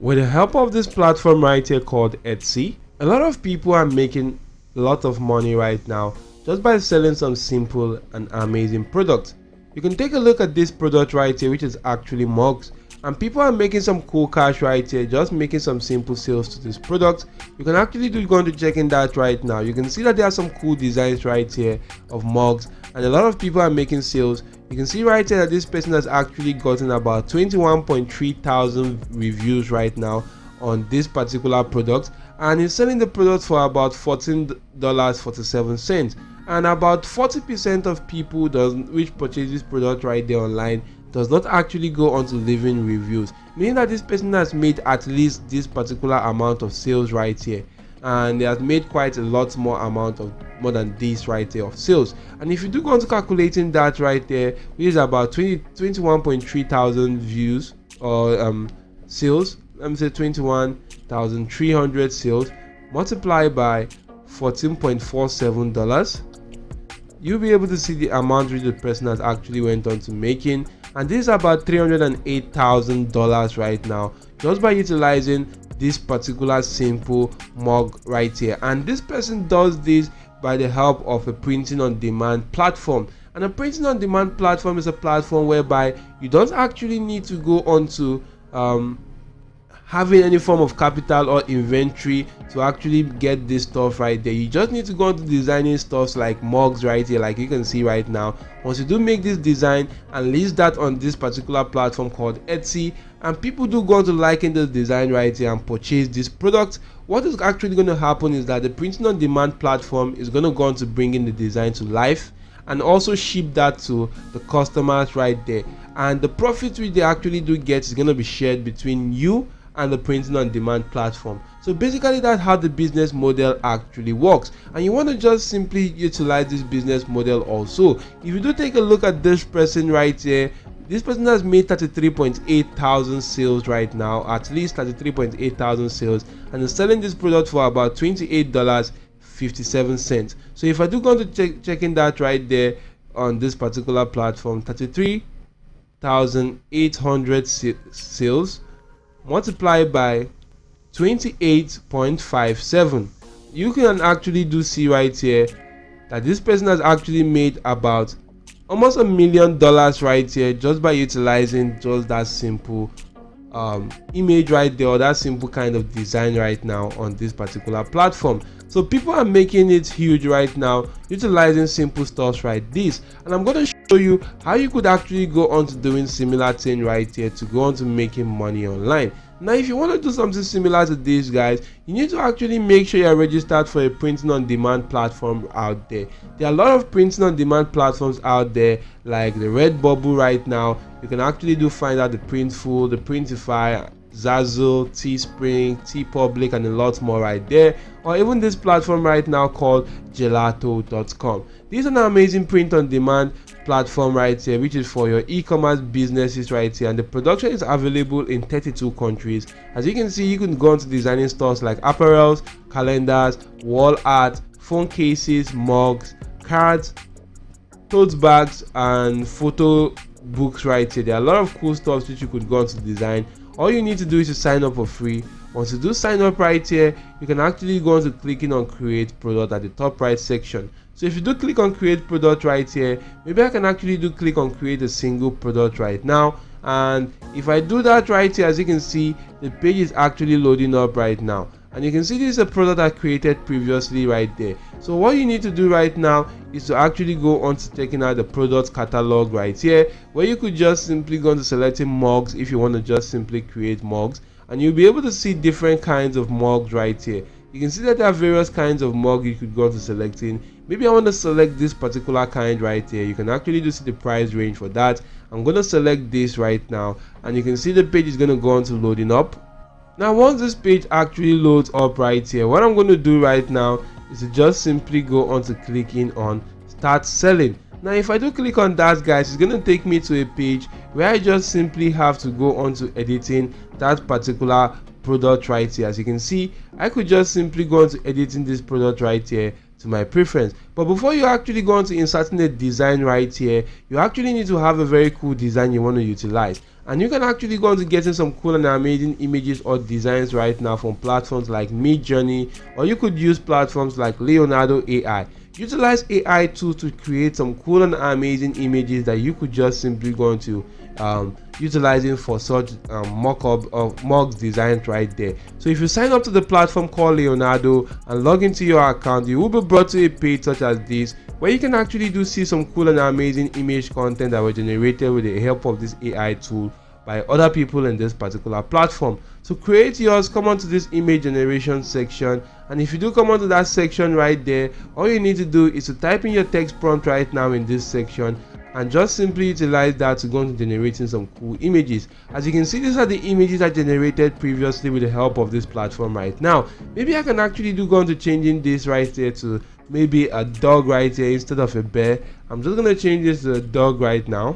With the help of this platform right here called Etsy, a lot of people are making a lot of money right now just by selling some simple and amazing products. You can take a look at this product right here, which is actually mugs, and people are making some cool cash right here just making some simple sales to this product. You can actually go into checking that right now. You can see that there are some cool designs right here of mugs, and a lot of people are making sales. You can see right here that this person has actually gotten about 21.3 thousand reviews right now on this particular product, and he's selling the product for about $14.47, and about 40% of people which purchase this product right there online does not actually go on to leaving reviews, meaning that this person has made at least this particular amount of sales right here, and they have made quite a lot more than this right here of sales. And if you do go on to calculating that right there, which is about 21.3 thousand views or sales, let me say 21,300 sales multiplied by $14.47, you'll be able to see the amount which the person has actually went on to making, and this is about $308,000 right now just by utilizing this particular simple mug right here. And this person does this by the help of a printing on demand platform. And a printing on demand platform is a platform whereby you don't actually need to go on to having any form of capital or inventory to actually get this stuff right there. You just need to go into designing stuff like mugs right here, like you can see right now. Once you do make this design and list that on this particular platform called Etsy, and people do go on to liking this design right here and purchase this product, what is actually going to happen is that the printing on demand platform is going to go on to bring in the design to life and also ship that to the customers right there, and the profit which they actually do get is going to be shared between you and the printing on demand platform. So basically that's how the business model actually works, and you want to just simply utilize this business model also. If you do take a look at this person right here, this person has made 33.8 thousand sales right now, at least 33.8 thousand sales, and is selling this product for about $28.57. So if I do go to checking that right there on this particular platform, 33,800 sales multiplied by 28.57, you can actually do see right here that this person has actually made about almost $1 million right here just by utilizing just that simple image right there, or that simple kind of design right now on this particular platform. So people are making it huge right now utilizing simple stuff like this, and I'm going to show you how you could actually go on to doing similar thing right here to go on to making money online. Now if you want to do something similar to this, guys, you need to actually make sure you're registered for a printing on demand platform out there. There are a lot of printing on demand platforms out there like the Redbubble right now. You can actually find out the Printful, the Printify, Zazzle, Teespring, TeePublic, and a lot more right there, or even this platform right now called Gelato.com. This is an amazing print on demand platform right here, which is for your e-commerce businesses right here, and the production is available in 32 countries. As you can see, you can go into designing stores like apparels, calendars, wall art, phone cases, mugs, cards, tote bags, and photo books right here. There are a lot of cool stuff which you could go on to design. All you need to do is to sign up for free. Once you do sign up right here, you can actually go on to clicking on create product at the top right section. So if you do click on create product right here, maybe I can actually click on create a single product right now, and if I do that right here, as you can see, the page is actually loading up right now, and you can see this is a product I created previously right there. So what you need to do right now is to actually go on to checking out the product catalog right here, where you could just simply go into selecting mugs if you want to just simply create mugs, and you'll be able to see different kinds of mugs right here. You can see that there are various kinds of mug you could go to selecting. Maybe I want to select this particular kind right here. You can actually see the price range for that. I'm going to select this right now, and you can see the page is going to go on to loading up. Now once this page actually loads up right here, what I'm going to do right now is to just simply go on to clicking on start selling. Now if I do click on that, guys, it's going to take me to a page where I just simply have to go on to editing that particular product right here. As you can see, I could just simply go on to editing this product right here to my preference. But before you actually go on to inserting a design right here, you actually need to have a very cool design you want to utilize. and you can actually go on to getting some cool and amazing images or designs right now from platforms like Midjourney, or you could use platforms like Leonardo AI. Utilize AI tools to create some cool and amazing images that you could just simply go into utilizing for such mock-up of mock designs right there. So if you sign up to the platform called Leonardo and log into your account, you will be brought to a page such as this, where you can actually see some cool and amazing image content that were generated with the help of this AI tool by other people in this particular platform. So create yours, come onto this image generation section, and if you do come onto that section right there, all you need to do is to type in your text prompt right now in this section and just simply utilize that to go into generating some cool images. As you can see, these are the images I generated previously with the help of this platform right now. Maybe I can actually go into changing this right there to maybe a dog right here instead of a bear. I'm just gonna change this to a dog right now.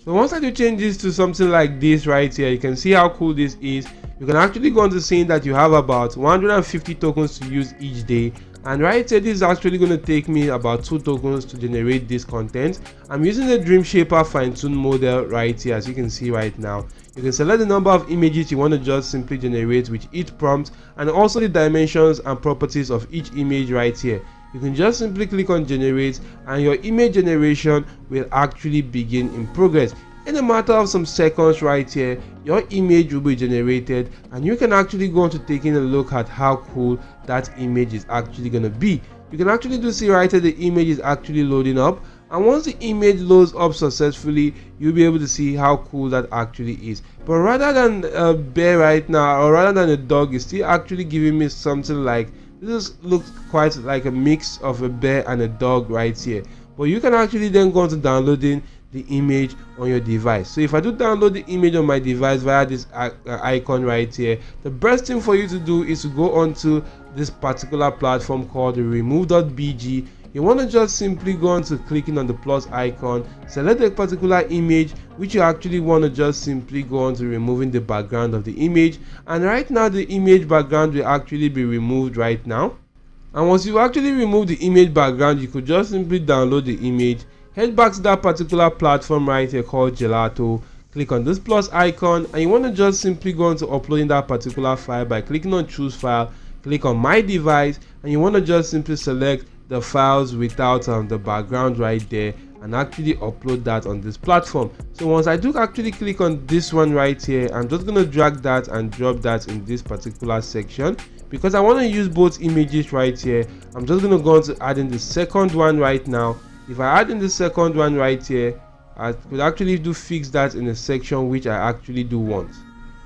So once I do change this to something like this right here, you can see how cool this is. You can actually go on to saying that you have about 150 tokens to use each day, and right here this is actually going to take me about 2 tokens to generate this content. I'm using the Dream Shaper fine-tuned model right here. As you can see right now, you can select the number of images you want to just simply generate with each prompt, and also the dimensions and properties of each image right here. You can just simply click on generate, and your image generation will actually begin in progress. In a matter of some seconds right here, your image will be generated, and you can actually go on to taking a look at how cool that image is actually going to be. You can actually do see right here the image is actually loading up, and once the image loads up successfully, you'll be able to see how cool that actually is. But rather than a bear right now, or rather than a dog, it's still actually giving me something like this. Looks quite like a mix of a bear and a dog right here. But you can actually then go on to downloading the image on your device. So if I do download the image on my device via this icon right here, the best thing for you to do is to go onto this particular platform called the remove.bg. You want to just simply go on to clicking on the plus icon, select a particular image which you actually want to just simply go on to removing the background of the image, and right now the image background will actually be removed right now. And once you actually remove the image background, you could just simply download the image, head back to that particular platform right here called Gelato, click on this plus icon, and you want to just simply go into uploading that particular file by clicking on choose file, click on my device, and you want to just simply select the files without the background right there and actually upload that on this platform. So once I do actually click on this one right here, I'm just going to drag that and drop that in this particular section. Because I want to use both images right here, I'm just going to go on to add in the second one right now. If I add in the second one right here, I could actually do fix that in a section which I actually do want.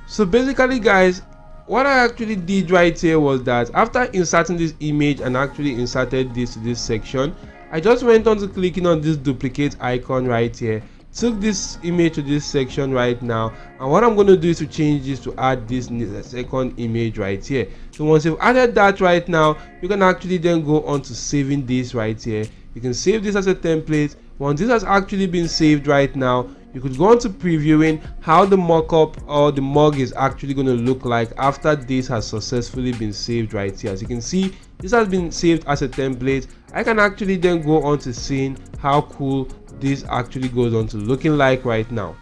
So basically guys, what I actually did right here was that after inserting this image and actually inserted this to this section, I just went on to clicking on this duplicate icon right here, took this image to this section right now, and what I'm going to do is to change this to add this second image right here. So once you've added that right now, you can actually then go on to saving this right here. You can save this as a template. Once this has actually been saved right now, you could go on to previewing how the mockup or the mug is actually going to look like after this has successfully been saved right here. As you can see, this has been saved as a template. I can actually then go on to seeing how cool this actually goes on to looking like right now.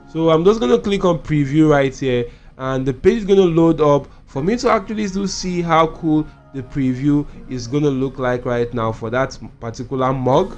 So I'm just going to click on preview right here, and the page is going to load up for me to actually do see how cool the preview is going to look like right now for that particular mug.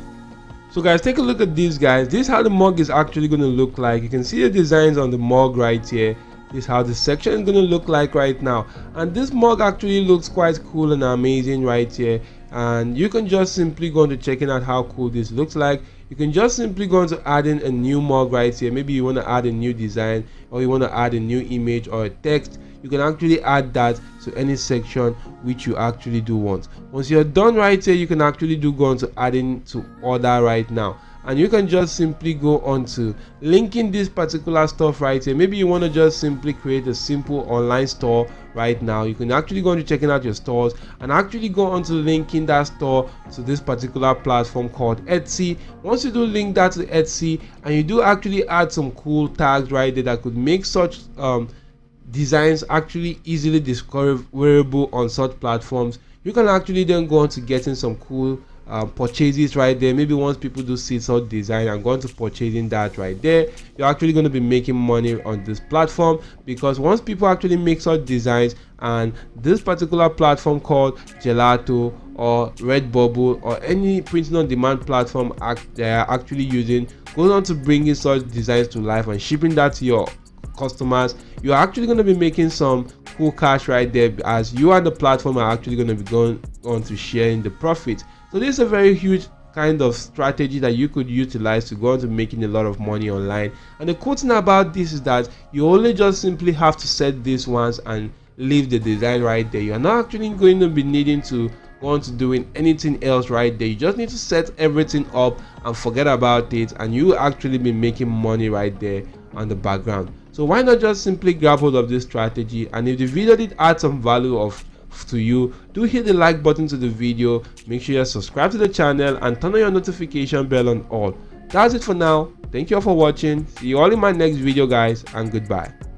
So guys, take a look at this guys. This is how the mug is actually going to look like. You can see the designs on the mug right here. This is how the section is going to look like right now, and this mug actually looks quite cool and amazing right here. And you can just simply go into checking out how cool this looks like. You can just simply go into adding a new mug right here. Maybe you want to add a new design, or you want to add a new image or a text. You can actually add that to any section which you actually do want. Once you're done right here, you can actually go on to adding to order right now, and you can just simply go on to linking this particular stuff right here. Maybe you want to just simply create a simple online store right now. You can actually go on to checking out your stores and actually go on to linking that store to this particular platform called Etsy. Once you do link that to Etsy, and you do actually add some cool tags right there that could make such designs actually easily discoverable on such platforms, you can actually then go on to getting some cool purchases right there. Maybe once people do see some design and go on to purchasing that right there, you're actually going to be making money on this platform, because once people actually make such designs, and this particular platform called Gelato or Redbubble or any printing on demand platform they are actually using goes on to bringing such designs to life and shipping that to your customers, you're actually going to be making some cool cash right there, as you and the platform are actually going to be going on to sharing the profit. So this is a very huge kind of strategy that you could utilize to go on to making a lot of money online. And the cool thing about this is that you only just simply have to set this once and leave the design right there. You're not actually going to be needing to go on to doing anything else right there. You just need to set everything up and forget about it, and you will actually be making money right there on the background. So why not just simply grab hold of this strategy? And if the video did add some value to you, do hit the like button to the video, make sure you subscribe to the channel and turn on your notification bell on all. That's it for now. Thank you all for watching. See you all in my next video, guys, and goodbye.